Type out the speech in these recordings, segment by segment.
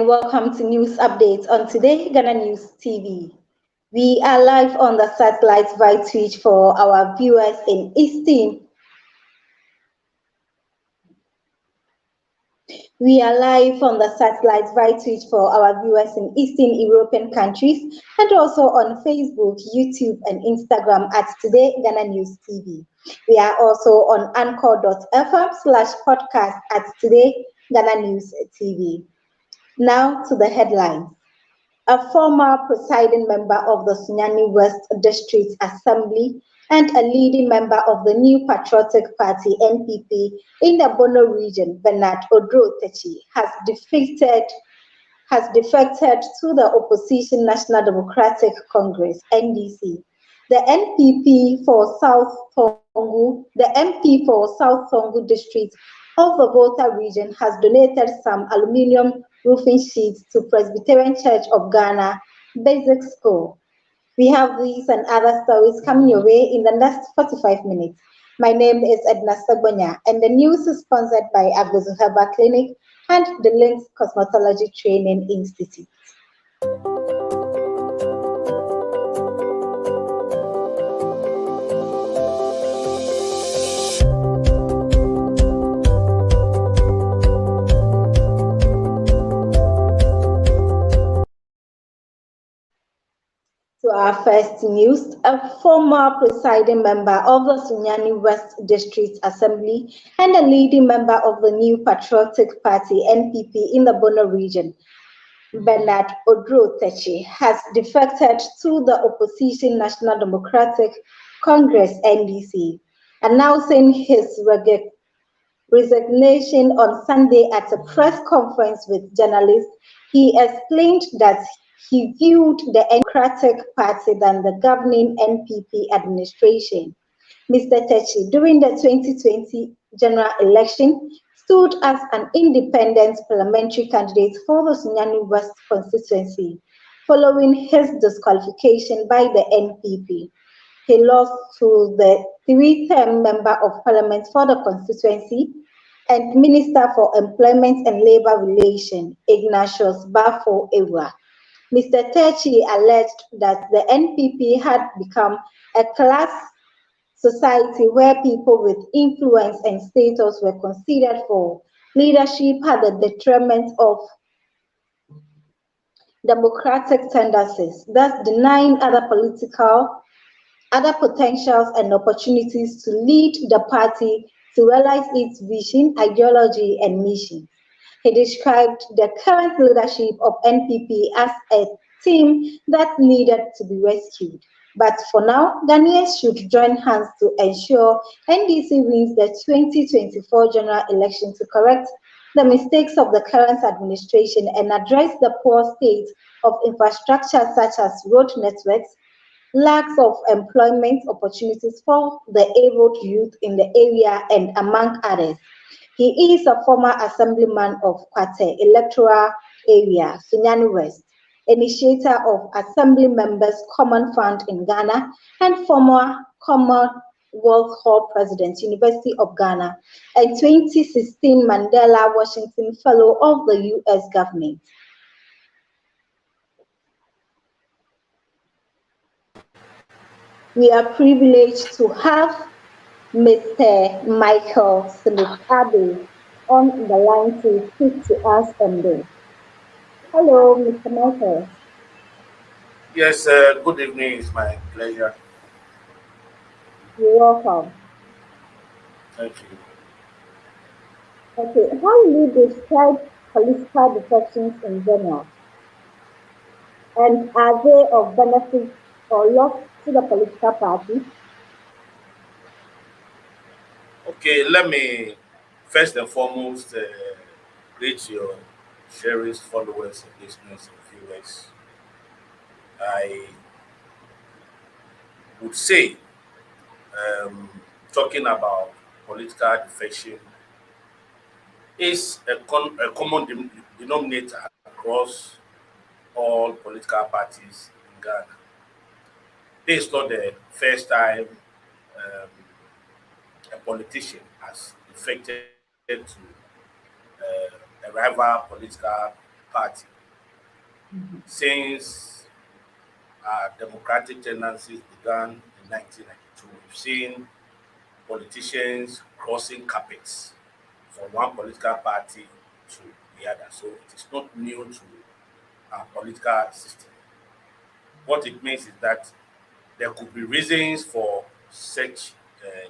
and welcome to news updates on Today Ghana News TV. We are live on the satellite via Twitch for our viewers in Eastern. We are live on the satellite via Twitch for our viewers in Eastern European countries and also on Facebook, YouTube, and Instagram at Today Ghana News TV. We are also on anchor.fm/podcast at Today Ghana News TV. Now to the headlines. A former presiding member of the Sunyani West District Assembly and a leading member of the New Patriotic Party (NPP) in the Bono region, Bernard Odro-Techi, has defected to the opposition National Democratic Congress (NDC). The MP for South Tongu district of the Volta region has donated some aluminium roofing sheets to Presbyterian Church of Ghana Basic School. We have these and other stories coming your way in the next 45 minutes. My name is Edna Sagbonya, and the news is sponsored by Agbozu Herbal Clinic and the Links Cosmetology Training Institute. To our first news, a former presiding member of the Sunyani West District Assembly and a leading member of the New Patriotic Party (NPP) in the Bono region, Bernard Odro-Techi, has defected to the opposition National Democratic Congress (NDC), announcing his resignation on Sunday at a press conference with journalists. He explained that he viewed the Democratic Party than the governing NPP administration. Mr. Techi, during the 2020 general election, stood as an independent parliamentary candidate for the Sunyani West constituency, following his disqualification by the NPP. He lost to the three-term member of parliament for the constituency and Minister for Employment and Labor Relations, Ignatius Bafo Ewa. Mr. Techi alleged that the NPP had become a class society where people with influence and status were considered for leadership at the detriment of democratic tendencies, thus denying other potentials and opportunities to lead the party to realize its vision, ideology, and mission. He described the current leadership of NPP as a team that needed to be rescued. But for now, Ghanaians should join hands to ensure NDC wins the 2024 general election to correct the mistakes of the current administration and address the poor state of infrastructure such as road networks, lack of employment opportunities for the abled youth in the area, and among others. He is a former assemblyman of Kwate Electoral Area, Sunyani West, initiator of Assembly Members Common Fund in Ghana, and former Commonwealth Hall President, University of Ghana, and 2016 Mandela Washington Fellow of the U.S. government. We are privileged to have Mr. Michael Smith-Abbey on the line to speak to us on this. Hello, Mr. Michael. Yes, good evening. It's my pleasure. You're welcome. Thank you. Okay, how will you describe political defections in general? And are they of benefit or loss to the political party? Okay, let me first and foremost greet your sharers, followers, and listeners and viewers. I would say, talking about political defection is a common denominator across all political parties in Ghana. This is not the first time a politician has defected to a rival political party. since democratic tendencies began in 1992. We've seen politicians crossing carpets from one political party to the other. So it is not new to our political system. What it means is that there could be reasons for such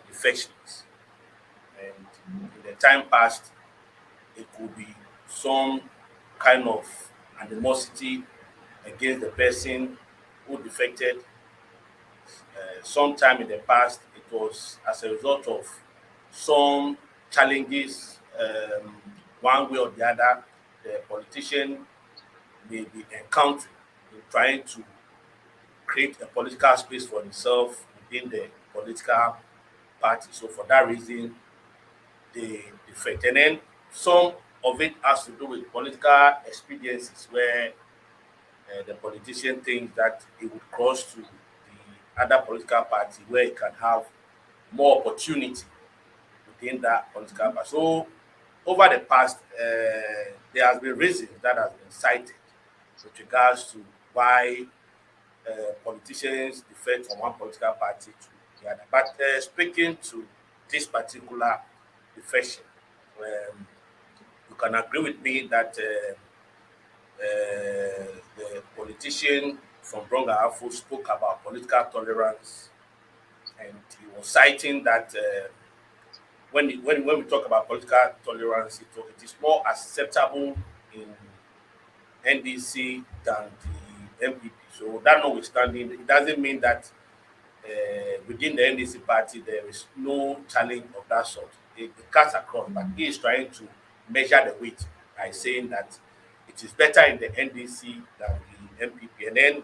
defections. And in the time past, it could be some kind of animosity against the person who defected. Sometime in the past, it was as a result of some challenges, one way or the other, the politician may be encountering in trying to create a political space for himself within the political party. So for that reason, they defect. And then some of it has to do with political expediencies where the politician thinks that he would cross to the other political party where he can have more opportunity within that political party. So over the past, there has been reasons that has been cited with regards to why politicians defect from one political party to the other. But speaking to this particular defection, you can agree with me that the politician from Bronga Afo spoke about political tolerance, and he was citing that when we talk about political tolerance, it is more acceptable in NDC than the MPP. So that notwithstanding, it doesn't mean that within the NDC party there is no challenge of that sort. It cuts across, but he is trying to measure the weight by saying that it is better in the NDC than the MPP. And then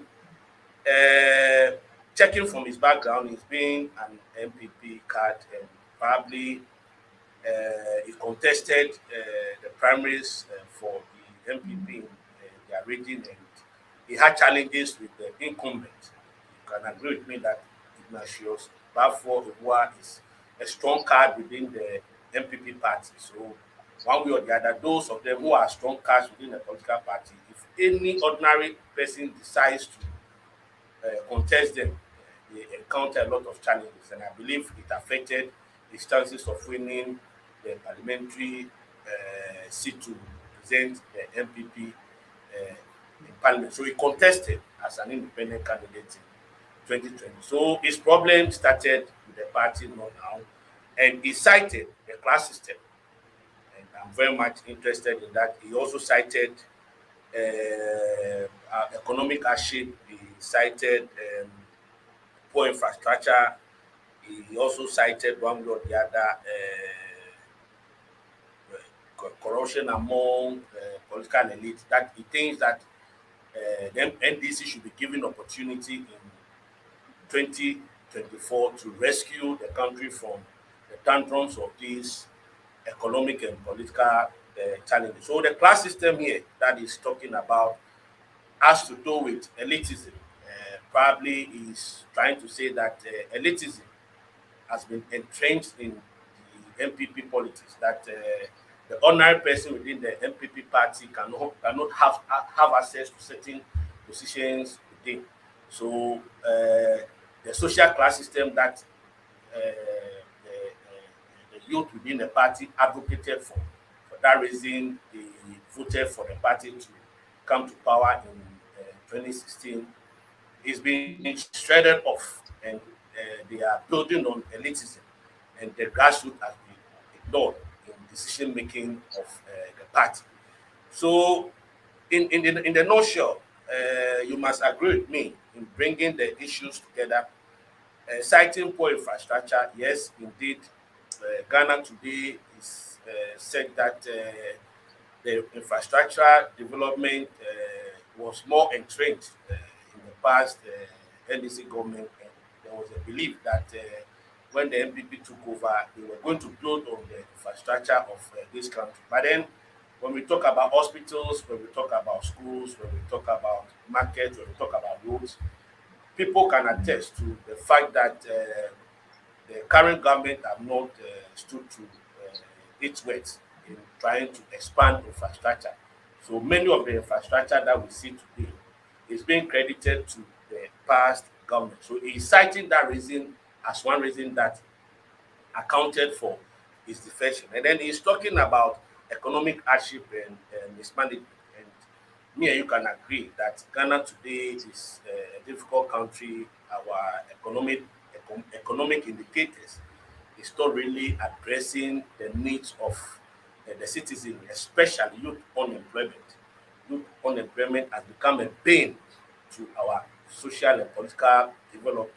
checking from his background, he's been an MPP card and probably he contested the primaries for the MPP in their region, and he had challenges with the incumbent. You can agree with me that Ignatius Bafo Iwa is a strong card within the MPP party. So one way or the other, those of them who are strong cards within the political party, if any ordinary person decides to contest them, they encounter a lot of challenges, and I believe it affected his chances of winning the parliamentary seat to represent the MPP in parliament. So he contested as an independent candidate in 2020. So his problem started with the party, not now, and he cited the class system, and I'm very much interested in that. He also cited economic hardship. He cited poor infrastructure. He also cited one way or the other corruption among political elites. That he thinks that the NDC should be given opportunity in 2024 to rescue the country from the tantrums of these economic and political challenges. So the class system here that he's talking about has to do with elitism. Probably he's trying to say that elitism has been entrenched in the MPP politics, that the ordinary person within the MPP party cannot have access to certain positions within. So the social class system that the youth within the party advocated for that reason, they voted for the party to come to power in 2016, is being shredded off, and they are building on elitism, and the grassroots has been ignored in decision making of the party. So, in the nutshell, you must agree with me in bringing the issues together. Citing poor infrastructure, yes, indeed, Ghana today is said that the infrastructure development was more entrenched in the past NDC government, and there was a belief that when the MPP took over, they were going to build on the infrastructure of this country. But then, when we talk about hospitals, when we talk about schools, when we talk about markets, when we talk about roads, people can attest to the fact that the current government have not stood to its weight in trying to expand infrastructure. So many of the infrastructure that we see today is being credited to the past government. So he's citing that reason as one reason that accounted for his defection. And then he's talking about economic hardship and mismanagement. And me and you can agree that Ghana today is a difficult country. Our economic indicators is not really addressing the needs of the citizen, especially youth unemployment. Youth unemployment has become a pain to our social and political development.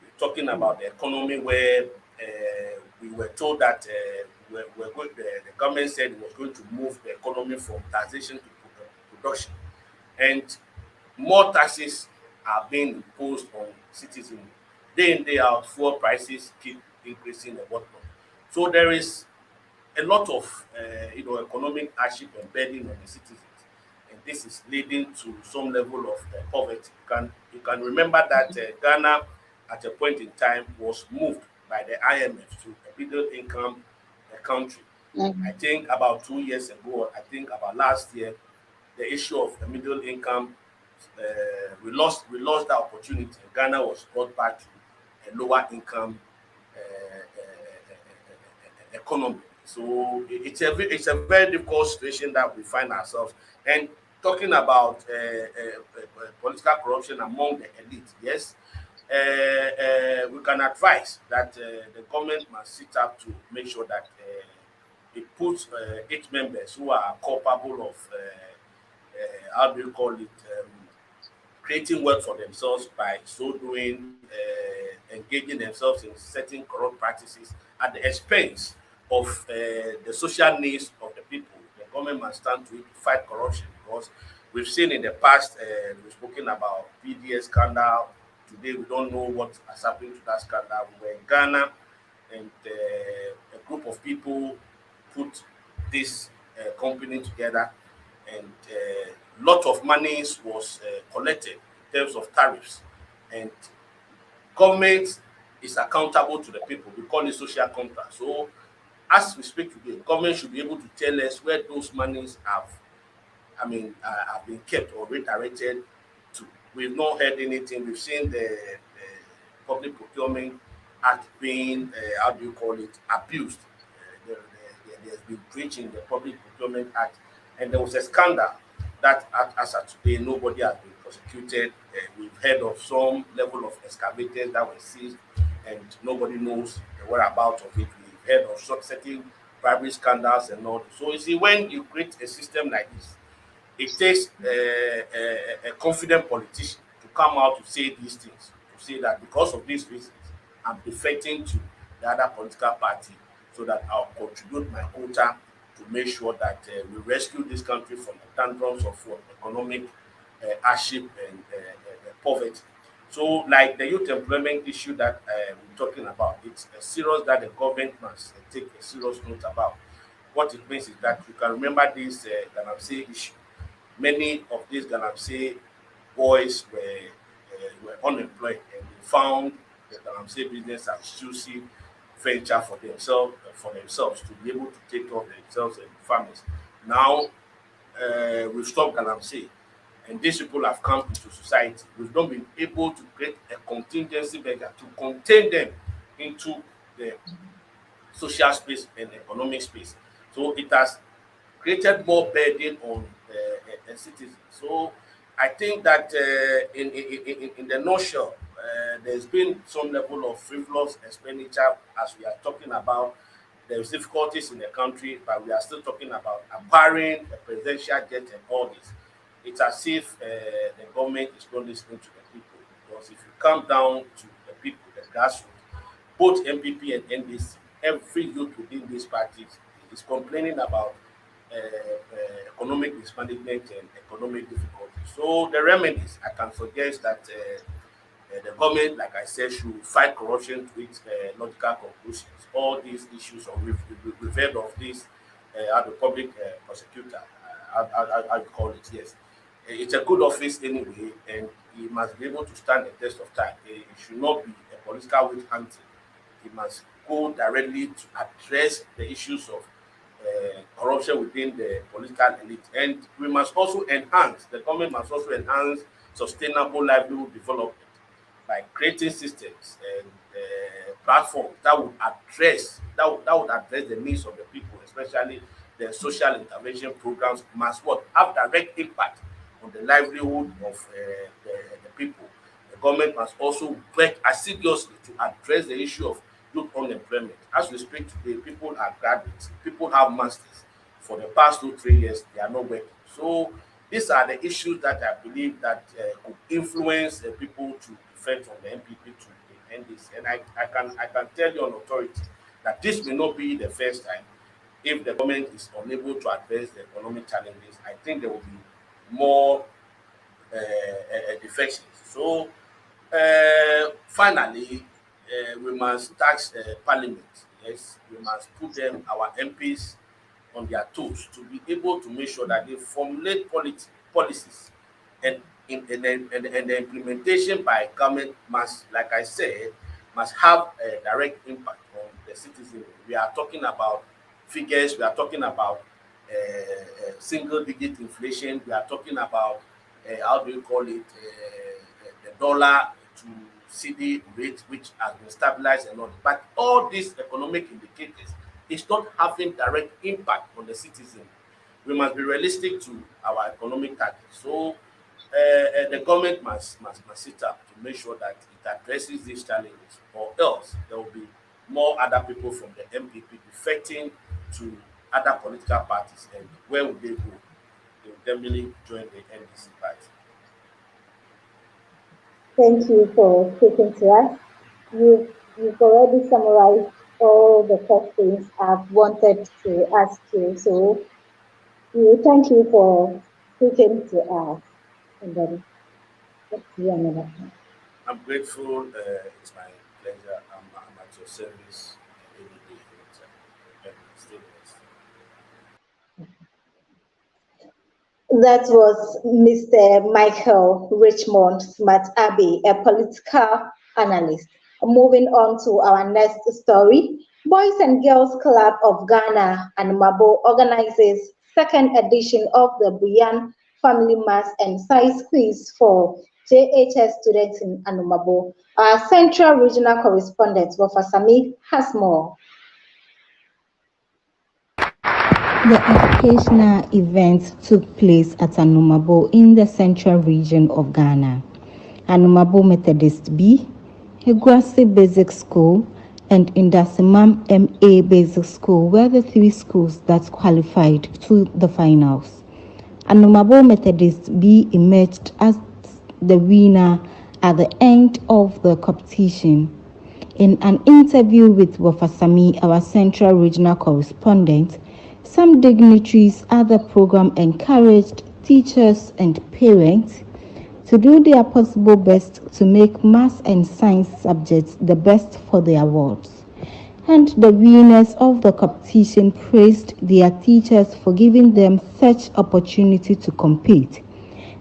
We're talking about the economy where we were told that the government said it was going to move the economy from taxation to production. And more taxes are being imposed on citizens. Day in, day out, fuel prices keep increasing and whatnot. So there is a lot of economic hardship and burden on the citizens, and this is leading to some level of poverty. You can remember that Ghana, at a point in time, was moved by the IMF to a middle income country. I Mhm. think about 2 years ago, I think about last year, the issue of the middle income, we lost that opportunity. Ghana was brought back to a lower income economy. So it's a very difficult situation that we find ourselves. And talking about political corruption among the elite, yes, we can advise that the government must sit up to make sure that it puts 8 members who are culpable of how do you call it, creating work for themselves by so doing, engaging themselves in certain corrupt practices at the expense of the social needs of the people. The government must stand to it to fight corruption, because we've seen in the past, we've spoken about PDS scandal. Today, we don't know what has happened to that scandal. We were in Ghana, and a group of people put this company together, and a lot of monies was collected in terms of tariffs, and government is accountable to the people. We call it social contract. So as we speak today, government should be able to tell us where those monies have been kept or redirected to. We've not heard anything. We've seen the Public Procurement Act being, how do you call it, abused. There's been breach in the Public Procurement Act, and there was a scandal that, as of today, nobody has been prosecuted. We've heard of some level of excavators that were seized, and nobody knows the whereabouts of it. We've heard of certain bribery scandals and all. So you see, when you create a system like this, it takes a confident politician to come out to say these things, to say that because of these reasons, I'm defecting to the other political party so that I'll contribute my quota to make sure that we rescue this country from the tantrums of economic hardship and poverty. So, like the youth employment issue that we're talking about, it's a serious that the government must take a serious note about. What it means is that you can remember this Galamsey issue. Many of these Galamsey boys were unemployed, and they found the Galamsey business as juicy venture for themselves to be able to take care of themselves and families. Now we've stopped Galamsey, and these people have come into society. We've not been able to create a contingency measure to contain them into the social space and economic space. So it has created more burden on citizens. So I think that in the nutshell, there's been some level of frivolous expenditure as we are talking about. There's difficulties in the country, but we are still talking about acquiring a presidential jet and all this. It's as if the government is not listening to the people. Because if you come down to the people, the grassroots, both MPP and NDC, every youth within these parties is complaining about economic mismanagement and economic difficulties. So the remedies, I can suggest that the government, like I said, should fight corruption to its logical conclusions. All these issues, or we've heard of this, the public prosecutor, how you call it, yes. It's a good office anyway, and he must be able to stand the test of time. It should not be a political witch hunting. He must go directly to address the issues of corruption within the political elite. And we must also the government must also enhance sustainable livelihood development by creating systems and platforms that would address the needs of the people, especially the social intervention programs must have direct impact on the livelihood of the people. The government must also work assiduously to address the issue of youth unemployment. As we speak today, people are graduates, people have masters. For the past 2-3 years, they are not working. So these are the issues that I believe that could influence the people to defend from the MPP to end this. And I can tell you on authority that this may not be the first time. If the government is unable to address the economic challenges, I think there will be more defections. So finally, we must tax Parliament. Yes, we must put them, our MPs, on their toes to be able to make sure that they formulate policies and the implementation by government must, like I said, must have a direct impact on the citizen. We are talking about figures, we are talking about single-digit inflation, we are talking about, how do you call it, the dollar to CD rate, which has been stabilized and all. But all these economic indicators is not having direct impact on the citizen. We must be realistic to our economic targets. So the government must sit up to make sure that it addresses these challenges, or else there will be more other people from the MPP defecting to other political parties. And where would they go? They will definitely join the NDC party. Thank you for speaking to us. You've already summarized all the questions I've wanted to ask you. So we thank you for speaking to us. And then let's see another time. I'm grateful. It's my pleasure. I'm at your service any day. That was Mr. Michael Richmond Smart Abbey, a political analyst. Moving on to our next story. Boys and Girls Club of Ghana and Mabo organizes second edition of the Buyan Family Maths and Science Quiz for JHS students in Anumabo. Our Central Regional Correspondent, Wafasami, has more. The educational event took place at Anumabo in the Central Region of Ghana. Anumabo Methodist B, Higuasi Basic School, and Indasimam MA Basic School were the three schools that qualified to the finals. Anumabo Methodist B emerged as the winner at the end of the competition. In an interview with Wafasami, our Central Regional Correspondent, some dignitaries at the program encouraged teachers and parents to do their possible best to make maths and science subjects the best for their wards. And the winners of the competition praised their teachers for giving them such opportunity to compete.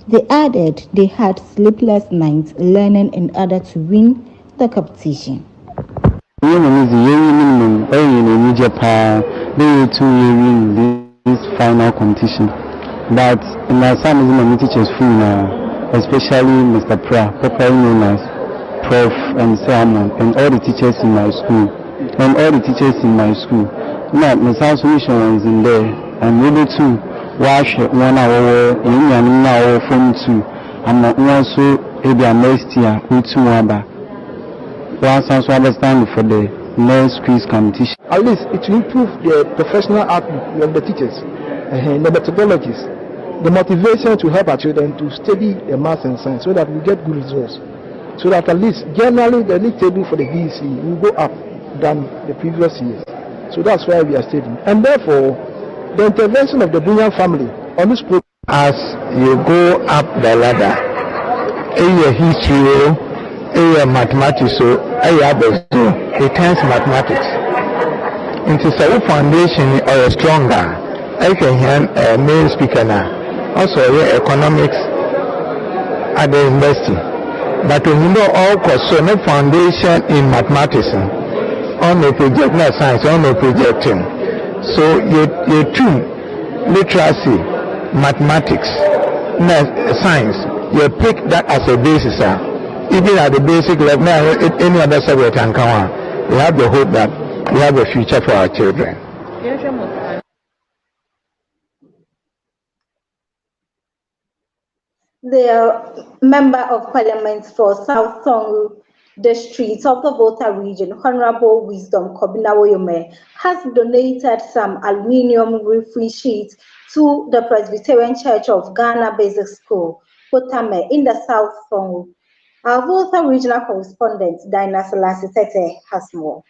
They added they had sleepless nights learning in order to win the competition. This final competition, but in my son is my teachers especially Mr. Popularly known as Prof. and Salmon, and all the teachers in my school, Now, my son's solution is in there. I'm able to watch 1 hour in now from 2. I'm not also able next year with 2 hours. One sounds to understand for the next quiz competition. At least it will improve the professional outlook of the teachers, the methodologies, the motivation to help our children to study the maths and science so that we get good results. So that at least generally the league table for the BEC will go up than the previous years. So that's why we are studying. And therefore, the intervention of the Bunyan family on this program. As you go up the ladder, a history, a mathematics, it turns mathematics. Into a foundation or stronger. I can hear a main speaker now. Also, economics at the university. But when you know all course, so no foundation in mathematics, on no project, no science, on no projecting. So you two literacy, mathematics, science, you pick that as a basis. Even at the basic level, any other subject can come on. We have the hope that we have a future for our children. The Member of Parliament for South Tongu District of the Volta region, Honorable Wisdom Kobinawoyome, has donated some aluminium roofing sheets to the Presbyterian Church of Ghana Basic School, Potame, in the South Tongu. Our Volta regional correspondent, Dinah Selassie, has more.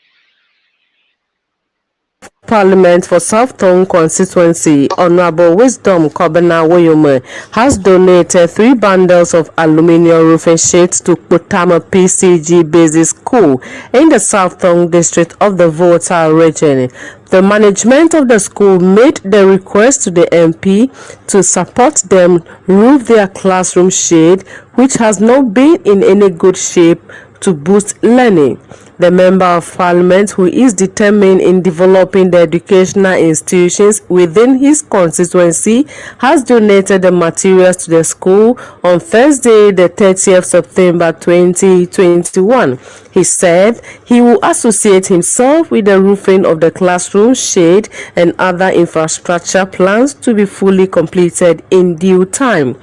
Parliament for South Tongue constituency, Honorable Wisdom Kobena Woyome, has donated 3 bundles of aluminium roofing sheets to Potama PCG Basic School in the South Tongue district of the Volta region. The management of the school made the request to the MP to support them roof their classroom shade, which has not been in any good shape, to boost learning. The Member of Parliament, who is determined in developing the educational institutions within his constituency, has donated the materials to the school on Thursday, the 30th September 2021. He said he will associate himself with the roofing of the classroom shade and other infrastructure plans to be fully completed in due time.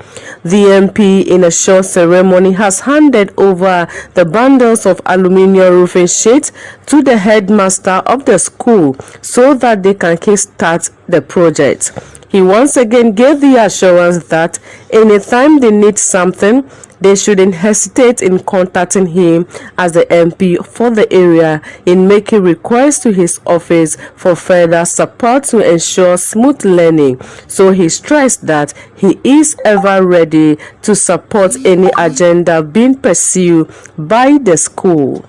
The MP, in a short ceremony, has handed over the bundles of aluminium roofing sheets to the headmaster of the school so that they can kickstart the project. He once again gave the assurance that anytime they need something, they shouldn't hesitate in contacting him as the MP for the area in making requests to his office for further support to ensure smooth learning. So he stressed that he is ever ready to support any agenda being pursued by the school.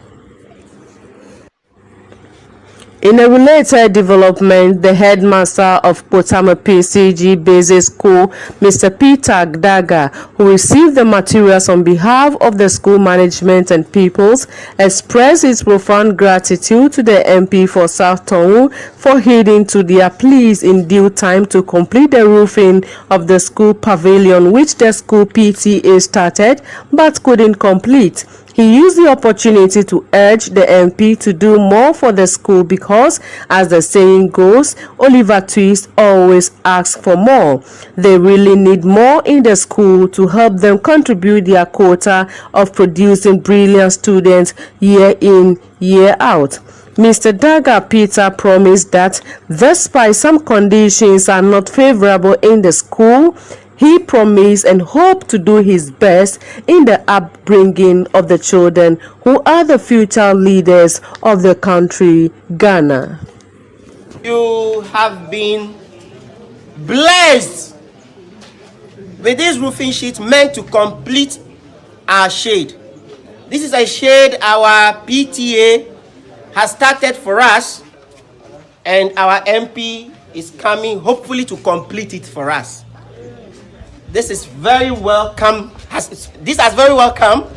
In a related development, the headmaster of Potama PCG Basic School, Mr. Peter Gdaga, who received the materials on behalf of the school management and pupils, expressed his profound gratitude to the MP for South Tongu for heeding to their pleas in due time to complete the roofing of the school pavilion, which the school PTA started but couldn't complete. He used the opportunity to urge the MP to do more for the school because, as the saying goes, Oliver Twist always asks for more. They really need more in the school to help them contribute their quota of producing brilliant students year in, year out. Mr. Daga Peter promised that, despite some conditions are not favorable in the school, he promised and hoped to do his best in the upbringing of the children who are the future leaders of the country, Ghana. You have been blessed with this roofing sheet meant to complete our shade. This is a shade our PTA has started for us, and our MP is coming hopefully to complete it for us. This is very welcome. This has very welcome,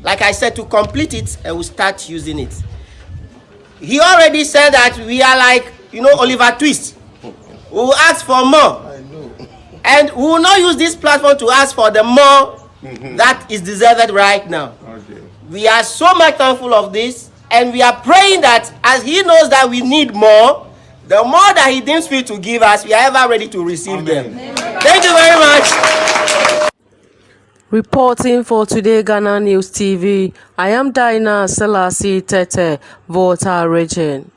like I said, to complete it, and we'll start using it. He already said that we are like, Oliver Twist. We will ask for more. And we will not use this platform to ask for the more that is deserved right now. Okay. We are so much thankful of this, and we are praying that as he knows that we need more, the more that he deems fit to give us, we are ever ready to receive them. Thank you very much. Reporting for Today Ghana News TV, I am Dinah Selassie Tete, Volta region.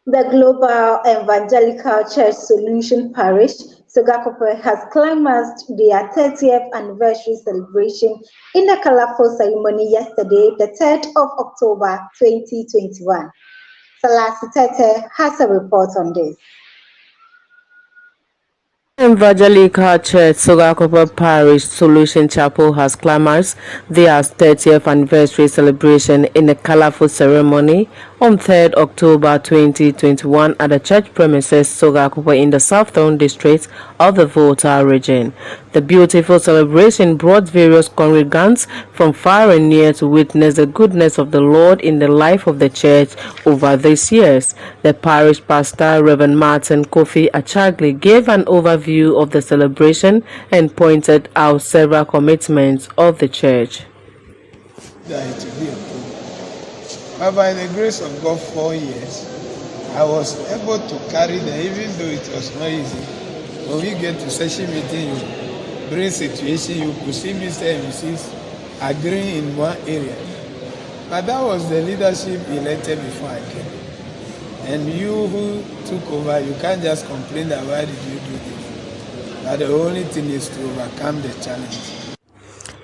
The Global Evangelical Church Solution Parish, Sogakope, has climaxed their 30th anniversary celebration in a colorful ceremony yesterday, the 3rd of October 2021. Selassie Tete has a report on this. Evangelical Church Sogakope Parish Solution Chapel has climaxed their 30th anniversary celebration in a colorful ceremony on 3rd October 2021 at the church premises Sogakope in the Southern District of the Volta region. The beautiful celebration brought various congregants from far and near to witness the goodness of the Lord in the life of the church over these years. The parish pastor, Reverend Martin Kofi Achagli, gave an overview of the celebration and pointed out several commitments of the church. But by the grace of God, 4 years, I was able to carry them, even though it was not easy. When we get to session meeting, you bring situation, you could see Mr. and Mrs. agreeing in one area. But that was the leadership elected before I came. And you who took over, you can't just complain that why did you do this? But the only thing is to overcome the challenge.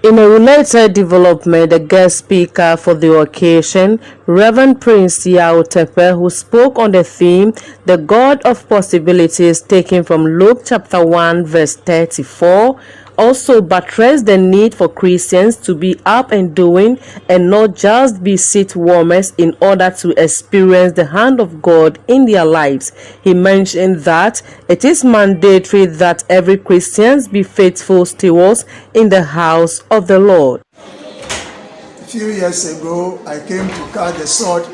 In a related development, the guest speaker for the occasion, Reverend Prince Yao Tepe, who spoke on the theme, The God of Possibilities, taken from Luke chapter 1, verse 34, also buttressed the need for Christians to be up and doing and not just be seat warmers in order to experience the hand of God in their lives. He mentioned that it is mandatory that every Christian be faithful stewards in the house of the Lord. A few years ago, I came to cut the sword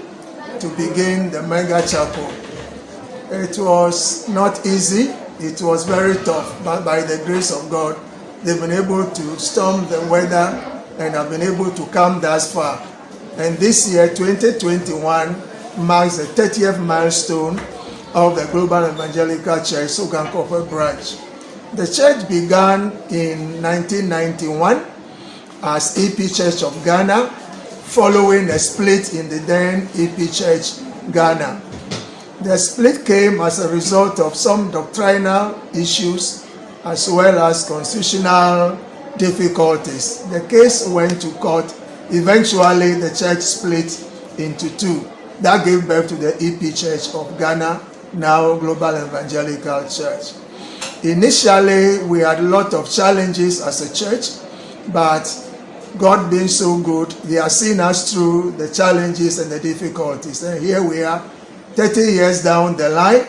to begin the mega chapel. It was not easy, it was very tough, but by the grace of God, they've been able to storm the weather and have been able to come thus far. And this year, 2021, marks the 30th milestone of the Global Evangelical Church, Sogankope branch. The church began in 1991 as EP Church of Ghana, following a split in the then EP Church Ghana. The split came as a result of some doctrinal issues as well as constitutional difficulties. The case went to court. Eventually, the church split into two. That gave birth to the EP Church of Ghana, now Global Evangelical Church. Initially, we had a lot of challenges as a church, but God being so good, He has seen us through the challenges and the difficulties. And here we are, 30 years down the line.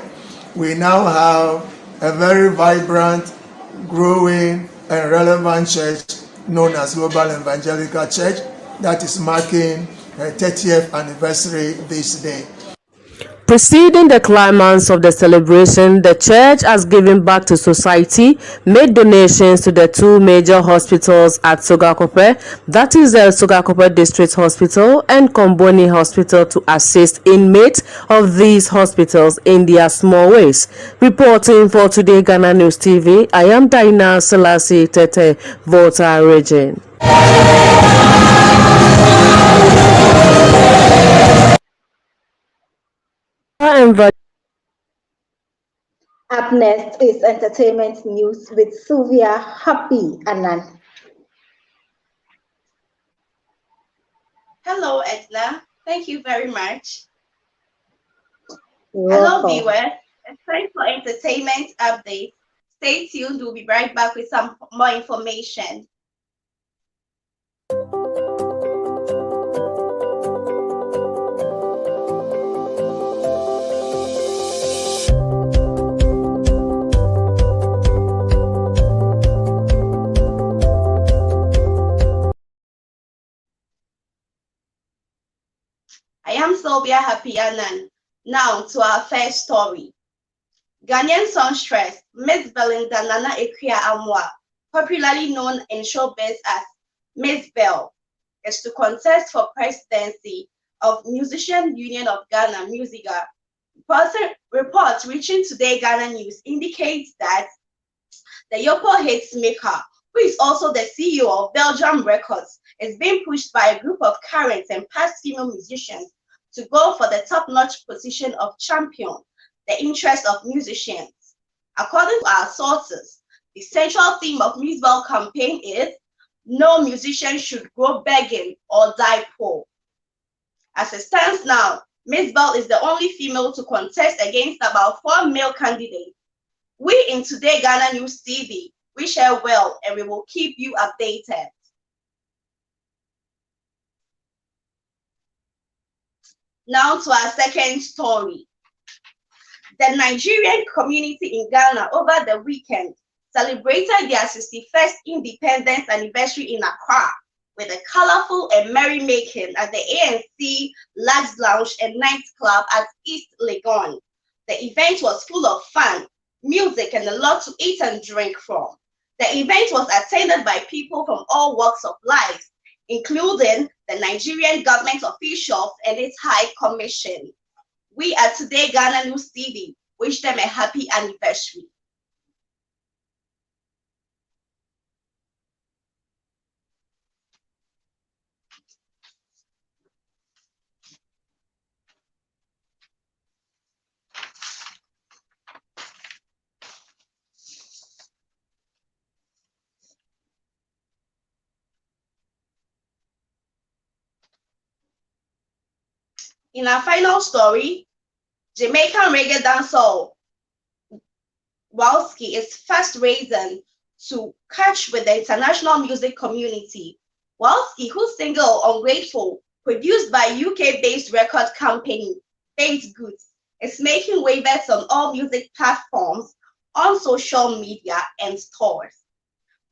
We now have a very vibrant, growing, and relevant church known as Global Evangelical Church that is marking her 30th anniversary this day. Preceding the climax of the celebration, the church has given back to society, made donations to the two major hospitals at Sogakope, that is the Sogakope District Hospital and Komboni Hospital, to assist inmates of these hospitals in their small ways. Reporting for Today Ghana News TV, I am Dinah Selassie Tete, Volta region. Up next is entertainment news with Sylvia Happy Anand. Hello, Edna. Thank you very much. Hello, viewers. It's time for entertainment update. Stay tuned. We'll be right back with some more information. I am Sylvia Happy Anand. Now to our first story. Ghanaian songstress Miss Belinda Nana Ekwia Amwa, popularly known in showbiz as Miss Bell, is to contest for presidency of Musician Union of Ghana, Musiga. Reports reaching Today Ghana News indicates that the Yopo hits maker, who is also the CEO of Belgium Records, is being pushed by a group of current and past female musicians to go for the top-notch position of champion, the interest of musicians. According to our sources, the central theme of Miss Bell campaign is no musician should go begging or die poor. As it stands now, Miss Bell is the only female to contest against about 4 male candidates. We in Today Ghana News TV wish her well, and we will keep you updated. Now to our second story. The Nigerian community in Ghana over the weekend celebrated their 61st independence anniversary in Accra with a colorful and merrymaking at the ANC Lads Lounge and Nightclub at East Legon. The event was full of fun, music, and a lot to eat and drink from. The event was attended by people from all walks of life, including the Nigerian government officials and its High Commission. We at Today Ghana News TV wish them a happy anniversary. In our final story, Jamaican reggae dancehall Walski is first risen to catch with the international music community. Walski, whose single Ungrateful, produced by UK-based record company Baked Goods, is making waves on all music platforms, on social media, and stores.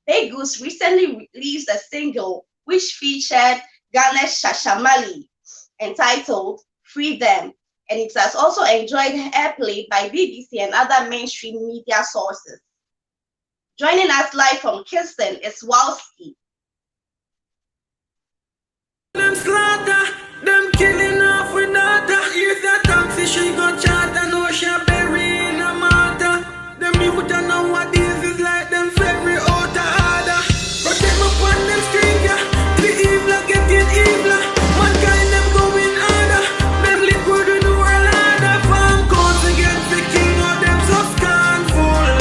Baked Goods recently released a single which featured Ganesh Shashamali entitled Free Them, and it has also enjoyed airplay by BBC and other mainstream media sources. Joining us live from Kingston is Walski. Them slaughter, them killing off with data. If the taxi she gon' chat and no she bury in a matter. Them youth and nowadays is like them very out of order. Protect my on them street, yeah. The evil getting evil. Mankind them going harder. Them liquid in the world harder. Farm courts against the king of them so scornful.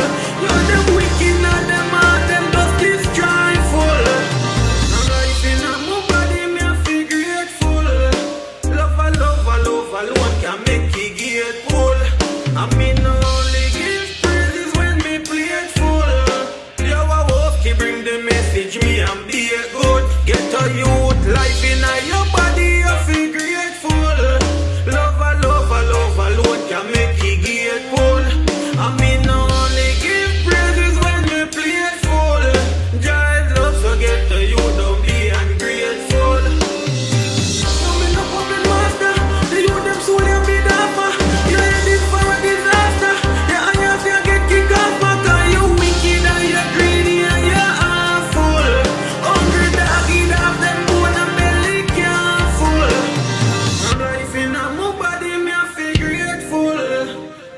Yo, them wicked and them heart, them dust is trifle. I'm life in a my body, me I feel grateful. Love alone can make you grateful. I mean only give praises when me play it full. Yo, I walk, you bring the message, me and be a good. Get a youth life in a your body, I feel grateful. Love alone can make you grateful. I mean only give praises when me play it full. Just love, so get a youth, don't be ungrateful. I'm in a public master, the youth them soul and be dapper. You headed for a disaster, yeah, and you feel get kicked off. Cause you wicked and you greedy and you awful. Hungry dog eat off them bone and belly can't full. I'm life in a my body, me I feel grateful.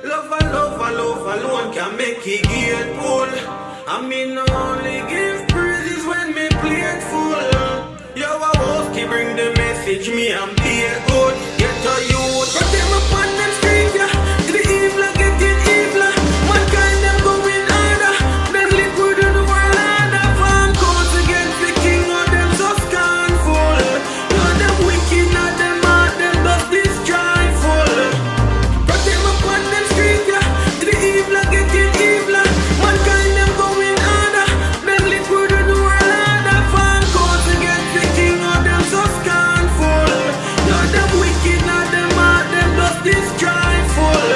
Love alone can make you grateful. I mean only give praises when me play it full. Yo, I walk, you bring the message, me and be a good. Get a youth, protect my on them street, yeah. The evil getting evil. Mankind them going harder. Them liquid in the world harder. Farm courts against the king of them so scornful. Yo, them wicked and them heart, them dust is trifle. Protect my on them street, yeah. The evil getting evil. Mankind them going harder. Them liquid in the world harder. Farm courts against the king of them so scornful. Yo, them wicked and them heart, them dust is trifle.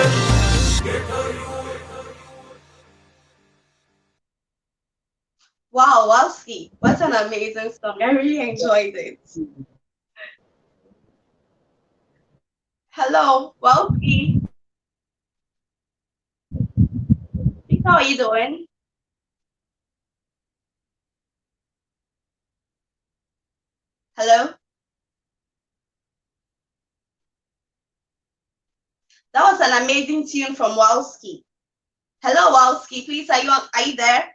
Wow, Walski, what an amazing song. I really enjoyed it. Hello, Walski. How are you doing? Hello? That was an amazing tune from Walski. Hello, Walski. Please, are you there?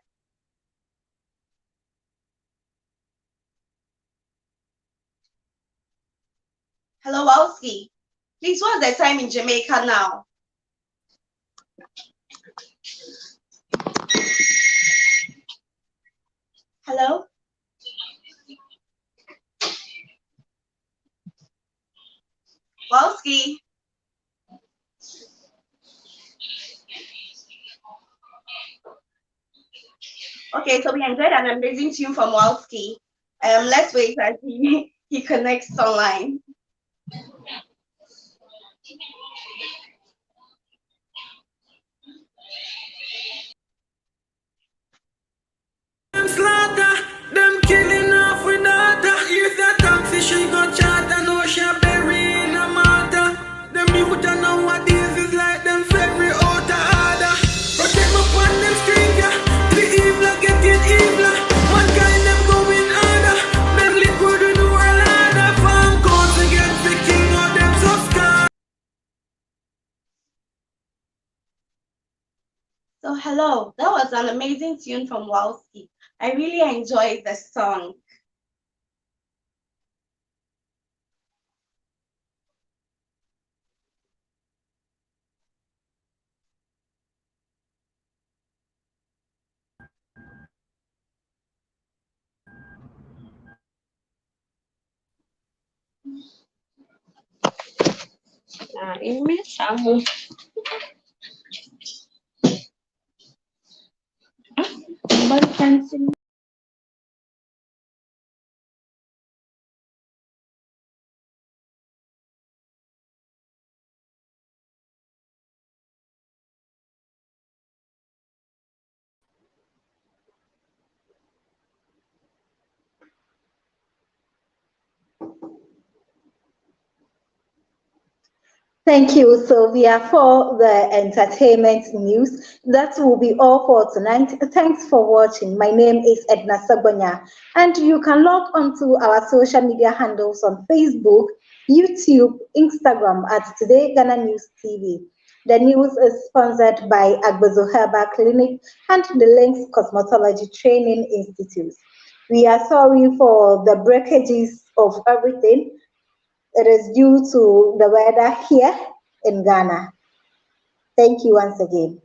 Hello, Walski. Please, what's the time in Jamaica now? Hello? Walski. Okay, so we enjoyed an amazing tune from Walski. Let's wait as he connects online. Hello, that was an amazing tune from Walski. I really enjoyed the song. Thank you, Sylvia, for the entertainment news. That will be all for tonight. Thanks for watching. My name is Edna Sagbanya, and you can log on to our social media handles on Facebook, YouTube, Instagram at Today Ghana News TV. The news is sponsored by Agbezo Herbal Clinic and the Links Cosmetology Training Institute. We are sorry for the breakages of everything. It is due to the weather here in Ghana. Thank you once again.